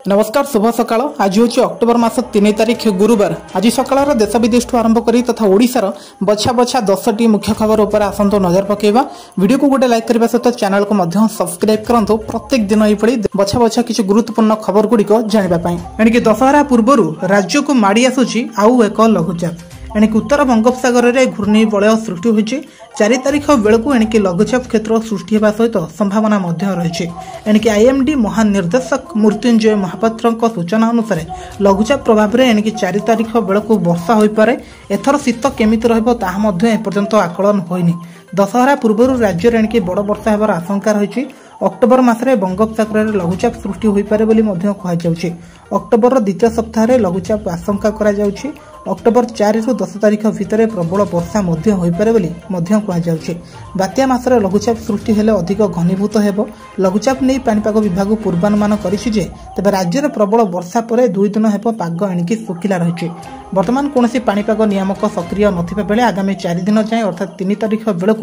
नमस्कार शुभ सकाळ। आज हूँ अक्टोबर मास 3 तारिख गुरुवार। आज सकाळ देश विदेश आरंभ करी तथा ओडिशार बछा बछा 10टी मुख्य खबर उपर आसंतो नजर पकेबा। वीडियो को गोटे लाइक करबा सहित चैनल को मध्य सब्सक्राइब करंतु। प्रत्येक दिन एही पड़ी बछा बछा किछि गुरुत्वपूर्ण खबर गुडी को जानिबा पई। एणिके दशहरा पूर्वरु राज्य को माडी आसुछि आउ एक लघुचाप। एणिके उत्तर बंगोपसागर रे घूर्णी वलय सृष्टि होइछि। 4 तारिख बेलू एणिके लघुचाप क्षेत्र सृष्टि होगा सहित संभावना रही। एणिके आईएमडी महानिर्देशक मृत्युंजय महापात्र सूचना अनुसार लघुचाप प्रभाव में एणिके 4 तारिख बेलू वर्षा हो पारे। एथर शीत केमिति रहइबो ताहा मध्य एपर्यंत आकलन होइनि। दशहरा पूर्व राज्य में एणिके बड़ वर्षा हेबार आशंका रही। अक्टोबर मासरे बंगोपसागर में लघुचाप सृष्टि हो पारे बोली मध्य कहुछि। अक्टोबर द्वितीय सप्ताह में लघुचाप आशंका करा जाउछि। अक्टोबर 4 रु 10 तारिख भितर प्रबल वर्षा हो पारे बोली मध्य कहुछि। बात्या मासरे लघुचाप सृष्टि हेले अधिक घनीभूत हेबो। लघुचाप नहीं पानीपाग विभाग पूर्वानुमान करिछि जे तबे राज्य में प्रबल वर्षा पर 2 दिन हेबो पाग एणिके सुखिला रहिछि। वर्तमान कोनोसी पानीपाग नियामक सक्रिय नथिबा बेले आगामी 4 दिन जाए अर्थात 3 तारिख बेलू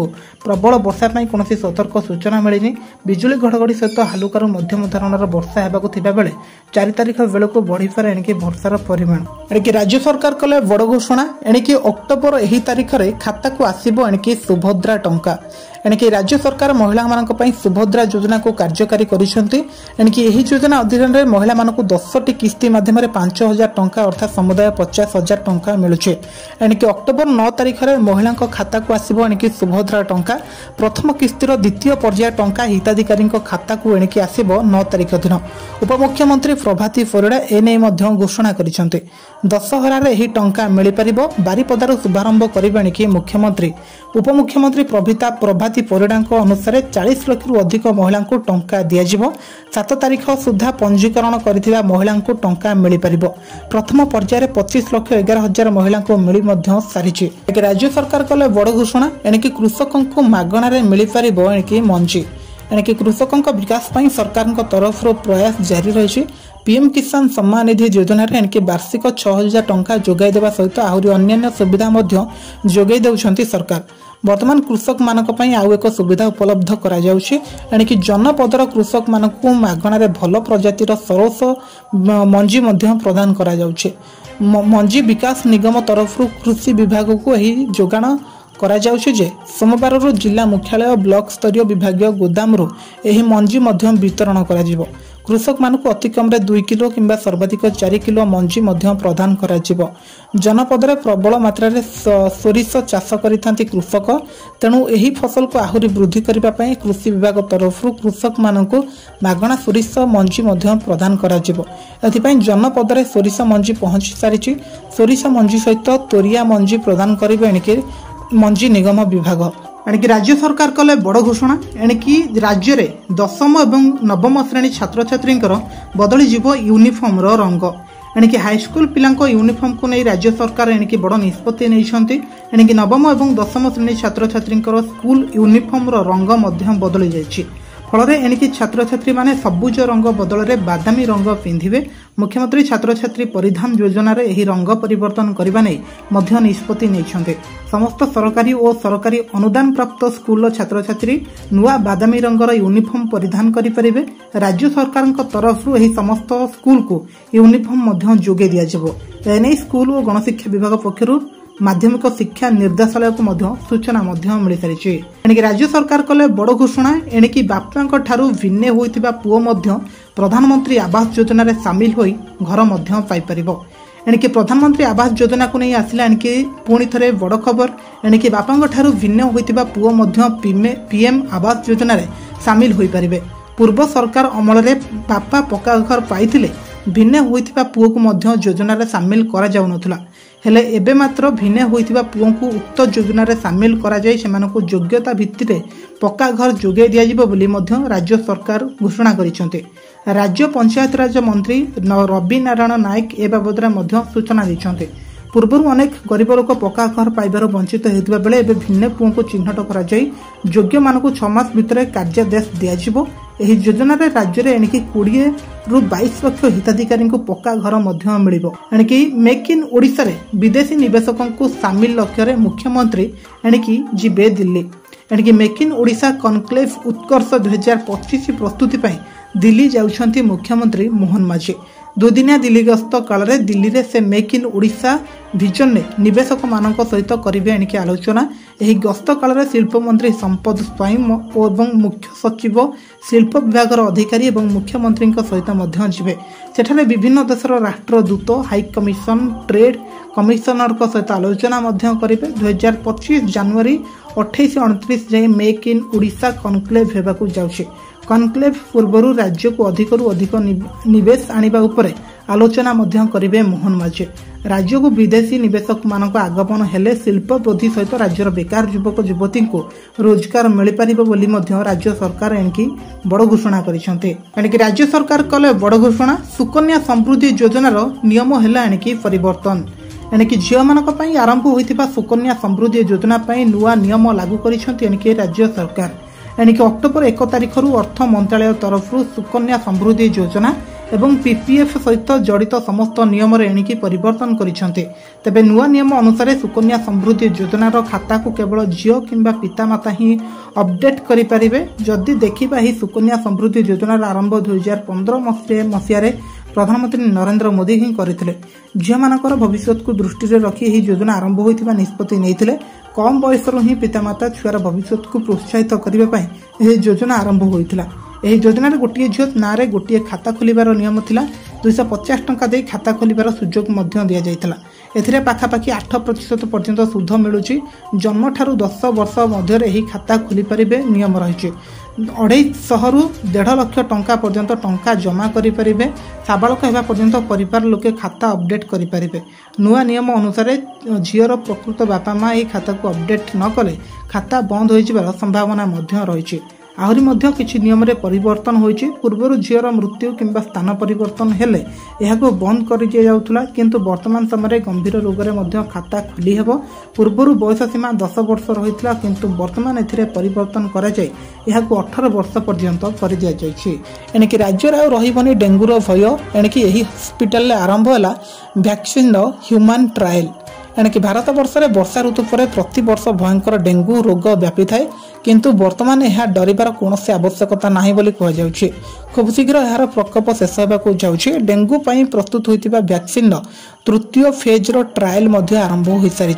प्रबल वर्षा पई कोनोसी सतर्क सूचना मिलिनि। बिजुली घड़घड़ी सहित हालुकारु मध्यम धरणर वर्षा हेबाकु थिबा बेले 4 तारिख बेलू बढ़ी पारे एणिके वर्षार परिमाण। एणिके राज्य सरकार कले बड़ घोषणा। एणिके अक्टोबर एही तारिख रे खाता को आसीबो एणिके सुभद्रा टंका। एणिके राज्य सरकार महिला मानक पई सुभद्रा योजना को कार्यकारी करिसेंती। एणिके एही योजना अधीन रे महिला मानक 10टी किस्ती माध्यम रे 5000 टंका अर्थात समुदाय 50000 टंका मिलुछे। एणिके अक्टोबर 9 तारिख रे महिला खाता को आसीबो एणिके सुभद्रा टंका। प्रथम किस्तीर द्वितीय पर्याय टंका हिताधिकारी खाता को एणिके आसीबो 9 तारिख दिन। उपमुख्यमंत्री प्रभाती परिड़ा एने मध्य घोषणा करिसेंती। दशहरा रे एही टंका मिली परिबो। बारिपदार शुभारंभ करिबा एणिके मुख्यमंत्री। उपमुख्यमंत्री प्रभाती परिड़ा अनुसार 40 लाख रु अधिक महिला को टंका दियाजिबो। 7 तारिख सुधा पंजीकरण करिथिबा महिला को टंका मिली परिबो। प्रथम पर्याय 25,11,000 महिला को मिली मध्य सारिछि। राज्य सरकार कले बड़ घोषणा। एणिके कृषकों को मागणा रे मिली परिबो एणिके मंजी। एणिके कृषकों विकास पई सरकार तरफ प्रयास जारी रही। पीएम किसान सम्मान निधि योजना रे एणिके वार्षिक 6000 टंका जोगाई देबा सहित आहुरी अन्य सुविधा मध्य जोगाई देउछंती सरकार। वर्तमान कृषक मानक पई आउ एक सुविधा उपलब्ध करा जाउछि। एणिके जनपदर कृषक मानक मागणा रे भल प्रजातिर सरस मंजी मध्य प्रदान करा जाउछि। मंजी विकास निगम तरफ कृषि विभाग को एही जोगाण करा जाउछि जे सोमवार रु जिला मुख्यालय ब्लॉक स्तरीय विभागीय गोदाम रु एही मंजी मध्य वितरण करा जिवो। कृषक मानक अति कम 2 किलो किंबा सर्वाधिक 4 किलो मंजी मध्य प्रदान करा जिवो। जनपद में प्रबल मात्रा रे सोरिष चाष करिथांती कृषक। तेणु एही फसल को आहुरी वृद्धि करिबा पई कृषि विभाग तरफ कृषक मानक मागणा सोरिष मंजी मध्य प्रदान करा जिवो। एथि पई जनपद में सोरिष मंजी पहुंची सारिछि। सोरिष मंजी सहित तोरिया मंजी प्रदान करिबे एणिके मंजी निगम विभाग। एणिके राज्य सरकार कले बड़ घोषणा। एणिके राज्य में 10म एवं 9म श्रेणी छात्र छात्री बदली जीव यूनिफॉर्म रंग। एणिके हाईस्कूल पिलांको यूनिफॉर्म को नहीं राज्य सरकार एणिके बड़ निष्पत्ति नैछंती। एणिके 9म एवं 10म श्रेणी छात्र छात्री स्कूल यूनिफॉर्म रंग मध्य बदली जाइछि। फल एणिके छात्र छात्री माने सबुज रंग बदल में बादामी रंग पिंधिबे। मुख्यमंत्री छात्र छात्री परिधान योजना रे एही रंग परिवर्तन करबा नै मध्य निष्पत्ति नैछन्ते। समस्त सरकारी और सरकारी अनुदान प्राप्त स्कूल छात्र छात्री नुआ बादामी रंगर यूनिफॉर्म परिधान करि परिबे। राज्य सरकार तरफ एही समस्त स्कूल को यूनिफॉर्म मध्य जोगे दिया जिवो। एनै स्कूल और गणशिक्षा विभाग पक्षरु माध्यमिक शिक्षा निर्देशालय को मध्य सूचना मिल सारी। एणिके राज्य सरकार कले बड़ घोषणा। एणिके बापा ठारू भिन्ने होइतिबा पुओ मध्य प्रधानमंत्री आवास योजना रे सामिल होई घर मध्य पाई परिबो। एणिके प्रधानमंत्री आवास योजना को नहीं आसिला एणिके पुणी थरे बड़ खबर। एणिके बापा ठारू भिन्न होइतिबा पुओ मध्य पीएम आवास योजना रे सामिल होई परिबे। पूर्व सरकार अमल रे बापा पक्का घर पाइथिले भिन्न होइतिबा पुओ को मध्य योजना रे सामिल करा जाउ नथला। हेले एबे मात्र भिन्न होइतिबा पुओ को उक्त योजना रे सामिल करा जाय सेमानको योग्यता भित्तिरे पक्का घर जोगे दिया जिवो बोली मध्य राज्य सरकार घोषणा करिसंते। राज्य पंचायत राज मंत्री रवि नारायण नायक ए बाबदरे मध्य सूचना दैछंते। पूर्व अनेक गरीब लोक पक्का घर पाइबार वंचित होता बेले एवं भिन्न पुओं को चिन्हट कर योग्य मानक 6 मास भितर कार्यादेश दिज्व। एही योजना रे राज्य रे एणिकी 20 रु 22 लाख हिताधिकारी को पक्का घर मध्य मिलिबो। एणिकी मेक इन ओडिशा रे विदेशी निवेशकों को सामिल लक्ष्य रे मुख्यमंत्री एणिकी जिबे दिल्ली। एणिकी make in Odisha conclave Utkarsh 2025 प्रस्तुति पई दिल्ली जाउछंती मुख्यमंत्री मोहन माझी। दुदिनिया दिल्ली गस्त काल में दिल्ली में से मेक इन ओडिशा विजन ने निवेशक मान सहित करेंगे एणिकी आलोचना। यह गस्त काल में शिल्प मंत्री संपद स्वयं और मुख्य सचिव शिल्प विभाग अधिकारी और मुख्यमंत्री सहित जीवे। सेठारे विभिन्न देशर राष्ट्रदूत हाई कमिशन ट्रेड कमिशनर सहित आलोचना करेंगे। 2025 जनवरी 28-29 जाए मेक इन ओडिशा कनक्लेव होगाकू जाउछि। कनक्लेव पूर्व राज्य को अधिकरू अधिक निवेश आनिबा उपरे आलोचना करेंगे मोहन माझी। राज्य को विदेशी निवेशक मान आगमन हेले शिल्प वृद्धि सहित राज्यर बेकार युवक युवती को रोजगार मिल पार बोली राज्य सरकार एणिकी बड़ घोषणा करिसेंते। एणिकी राज्य सरकार कले बड़ घोषणा। सुकन्या समृद्धि योजनार नियम हैला एणिकी परिवर्तन। एणिकी झील मान आरंभ होइथिबा सुकन्या समृद्धि योजना नुआ नियम लागू करिसेंते एणिकी राज्य सरकार। एणिकी अक्टोबर 1 तारिख अर्थ मंत्रालय तरफ सुकन्या समृद्धि योजना एवं पीपीएफ सहित जड़ित समस्त नियम एणिकी परिवर्तन करिसेंते। तेबे नुआ नियम अनुसार सुकन्या समृद्धि योजनार खाता को केवल झील किंबा पितामाता ही अपडेट करि परिबे। जदि देखिबा ही सुकन्या समृद्धि योजनार आरंभ 2015 मसीह प्रधानमंत्री नरेंद्र मोदी ही करथिले। झील मानकर भविष्य को दृष्टि रे रखी यह योजना आरंभ होइतिबा निष्पत्ति नैथिले। कम बयसर ही पितामाता छुआर भविष्य को प्रोत्साहित करने यह योजना आरंभ होइतिला। यह योजन गोटे झील ना गोटे खाता खोलिबार नियम थिला। 250 टंका दे खाता खोलिबार सुजोग दि जाइतिला। एथिरे पाखापाखि 8% पर्यंत सुध मिलुची। जन्म ठारू 10 वर्ष मध्य यही खाता खोली पारिबे नियम रही। 250 रु 1.5 लाख टंका पर्यंत टंका जमा करि परिबे। साबालक हेबा पर्यंत परिवार लोके खाता अपडेट करि परिबे। नुआ नियम अनुसार झीर प्रकृत बापा माँ यह खाता को अपडेट न कले खाता बंद हो जिबार संभावना रही। आहरी मध्य किछि नियम रे परिवर्तन होइछि। पूर्व झीर मृत्यु किंबा स्थान परिवर्तन हेले यहाको बंद कर दिया जाउथुला, किंतु वर्तमान समय गंभीर रोग रे मध्य खाता खोली हेबो। पूर्व बयस सीमा 10 वर्ष रहितला, किंतु वर्तमान एथिरे परिवर्तन करा जाय यहाको 18 वर्ष पर्यंत कर दिया जायछि। एणिकी राज्य रे रहिबनी डेंगूर भय। एणिकी एही हॉस्पिटल रे आरंभ होला वैक्सीन ह्यूमन ट्रायल। एणिकी भारत वर्ष में वर्षा ऋतु पर प्रति वर्ष भयंकर डेंगू रोग व्यापी थाए, किंतु वर्तमान यह डरिबार कौन आवश्यकता नहीं बोली कह जाउछि। खूब शीघ्र यार प्रकोप शेष होगा जाउछि। डेंगू पई प्रस्तुत होइतिबा वैक्सीन तृतीय फेज रो ट्रायल मध्य आरंभ हो सारी।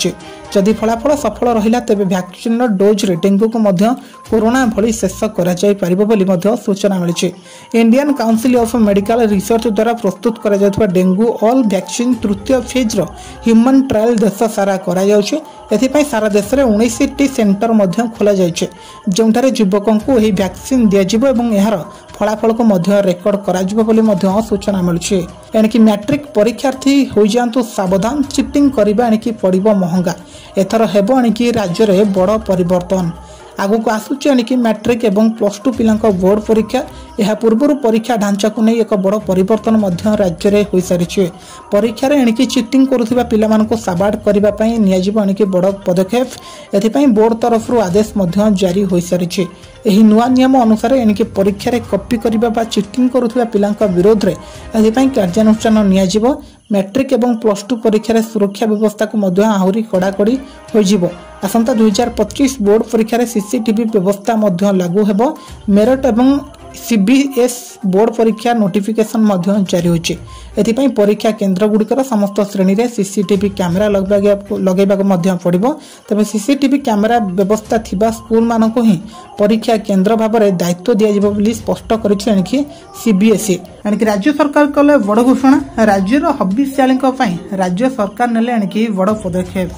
जदि फलाफल सफल रहिला तेबे वैक्सीन डोज रे डेंगू को मध्य कोरोना भली शेष करा जाय परिबो बोली मध्य सूचना मिलिछि। Indian council of medical research द्वारा प्रस्तुत करा जायतबा डेंगू ऑल वैक्सीन तृतीय फेज रो ह्यूमन ट्रायल देश सारा करा जाउछि। एथिपई सारा देश में 19टी सेंटर मध्य खोला जाइछे, जोंठारे युवकों को यह वैक्सीन दियाजिबो एवं यार फलाफल को मध्य रेकर्ड कराजिबो बोली मध्य सूचना मिलुछि। एणिकी मैट्रिक परीक्षार्थी हो जातु सावधान। चिटिंग करबा एणिकी पड़िबो महंगा। एथर हेबो एणिकी राज्य रे बड़ परिवर्तन। आगु को आसुची एणिकी मैट्रिक एवं +2 पिलांको बोर्ड परीक्षा। यह पूर्व परीक्षा ढांचा को नहीं एक बड़ परिवर्तन मध्य राज्य रे होई सारिछि। परीक्षा रे एणिकी चिटिंग करुथिबा पिलामानको साबाड करिबा पई नियाजिबो एणिकी बड़ पदक्षेप। एथिपई बोर्ड तरफ आदेश मध्य जारी होई सारिछि। एही नुआ नियम अनुसार एणिकी परीक्षा रे कॉपी करिबा बा चिटिंग करुथिबा पिलांका विरोध रे एथिपई कार्यानुष्ठान नियाजिबो। मैट्रिक एवं +2 परीक्षा रे सुरक्षा व्यवस्था को मध्य आहुरी कड़ाकड़ी होइजिबो। आसंता 2025 बोर्ड परीक्षा रे सीसीटीवी व्यवस्था मध्य लागू हेबो। मेरठ एवं सीबीएस बोर्ड परीक्षा नोटिफिकेशन मध्य जारी होइछि। एथिपई परीक्षा केन्द्र गुड़िकर समस्त श्रेणी रे सीसीटीवी कैमेरा लगेबाक मध्य पड़िबो। तबे सीसीटीवी कैमेरा व्यवस्था थिबा स्कूल मानको ही परीक्षा केन्द्र भाव में दायित्व दियाजिबो बोली स्पष्ट करिछि एणिकी सीबीएसई। एणिकी राज्य सरकार कले बड़ घोषणा। राज्यर हबिष्यालींक पई राज्य सरकार नेले एणिकी बड़ पदक्षेप।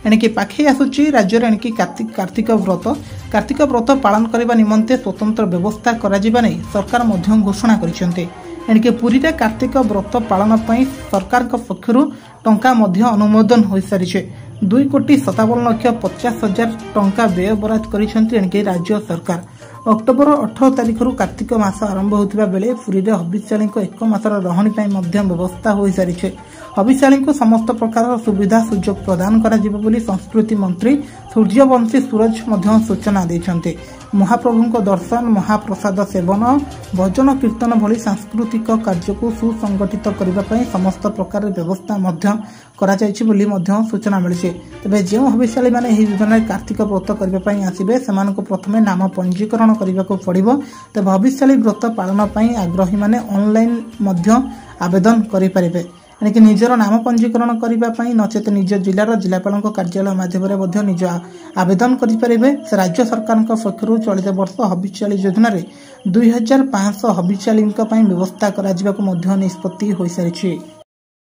एणिकी पाखे आसुची राज्य एणिकी कार्तिक व्रत पालन करने निमंते स्वतंत्र व्यवस्था कराजिबा नै सरकार मध्य घोषणा करिसेंते। एणिकी पुरी रे कार्तिक व्रत पालन पई सरकार पक्षरु टंका मध्य अनुमोदन होई सारिछे। 2,57,50,000 टंका व्यय बराद करिसेंते एणिकी राज्य सरकार। अक्टोबर 18 तारिख कार्तिक मास आरंभ होता बेले पुरी रे हबिष्याली 1 मासर रहणी पई मध्य व्यवस्था हो सारी। हबिष्याली को समस्त प्रकार सुविधा सुजोग प्रदान करा जिवो बोली संस्कृति मंत्री सूर्यवंशी सूरज मध्य सूचना देछन्ते। महाप्रभु दर्शन महाप्रसाद सेवन भजन कीर्तन भली सांस्कृतिक कार्य को सुसंगठित करने समस्त प्रकार व्यवस्था मध्य करा जायछि बोली मध्य सूचना मिली। तेज जो हबिष्याली माने एही योजना कार्तिक व्रत करने आसिबे सेमानक प्रथमे नाम पंजीकरण କରିବାକୁ ପଡ଼ିବ। ତେବେ ହବିଷ୍ୟାଳୀ ବ୍ରତ ପାଳନ ପାଇଁ ଆଗ୍ରହୀ ମାନେ ଅନଲାଇନ୍ ମଧ୍ୟ ଆବେଦନ କରିପାରିବେ। ଏଣିକି ନିଜର ନାମ ପଞ୍ଜୀକରଣ କରିବା ପାଇଁ ନଚେତ ନିଜ ଜିଲ୍ଲାର ଜିଲ୍ଲାପାଳଙ୍କ କାର୍ଯ୍ୟାଳୟ ମାଧ୍ୟମରେ ମଧ୍ୟ ନିଜ ଆବେଦନ କରିପାରିବେ। ରାଜ୍ୟ ସରକାରଙ୍କ ପକ୍ଷରୁ ଚଳିତ ବର୍ଷ ହବିଷ୍ୟାଳୀ ଯୋଜନାରେ 2500 ହବିଷ୍ୟାଳୀଙ୍କ ପାଇଁ ବ୍ୟବସ୍ଥା କରାଯିବାକୁ ମଧ୍ୟ ନିଷ୍ପତ୍ତି ହୋଇସାରିଛି।